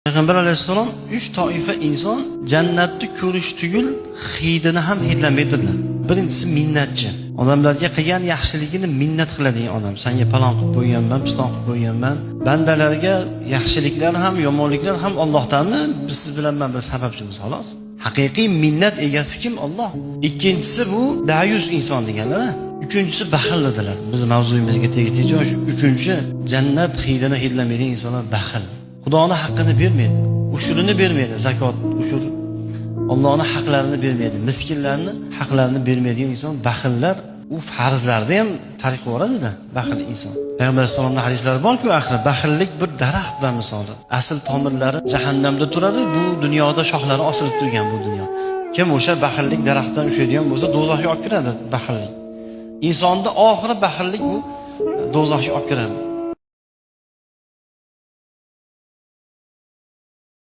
Payg'ambar alayhissalom 3 toifa inson jannatni ko'rish tugul hidini ham hidlamaydilar. Birinchisi minnatchi. Odamlarga qilgan yaxshiligini minnat qiladigan odam. Senga palon qilib qo'yganman, piston qilib qo'yganman. Bandalarga yaxshiliklar ham, yomonliklar ham Allohdanmi? Biz siz bilan men bir sababchimiz xolos. Haqiqiy minnat egasi kim? Alloh. Ikkinchisi bu dayus inson deganlar. Uchinchisi baxildilar. Biz mavzuyimizga tegishli joy shu. Uchinchi jannat hidini hidlamaydigan insonlar baxil. Xudoning haqqini bermaydi, ushurini bermaydi, zakot, ushur. Allohning haqlarini bermaydi, miskinlarning haqlarini bermaydigan inson baxillar, u farzlarda ham tariq boradi-da, baxil inson. Payg'ambar sollallohu hadislari bor-ku, axir baxillik bir daraxt bilan misoli. Asl tomirlari jahannamda turadi, bu dunyoda shoxlari osilib turgan bu dunyo. Kim o'sha baxillik daraxtdan ushlaydigan bo'lsa, do'zaxga olib kiradi baxillik. Insonda oxiri baxillik bu do'zaxga olib kiradi.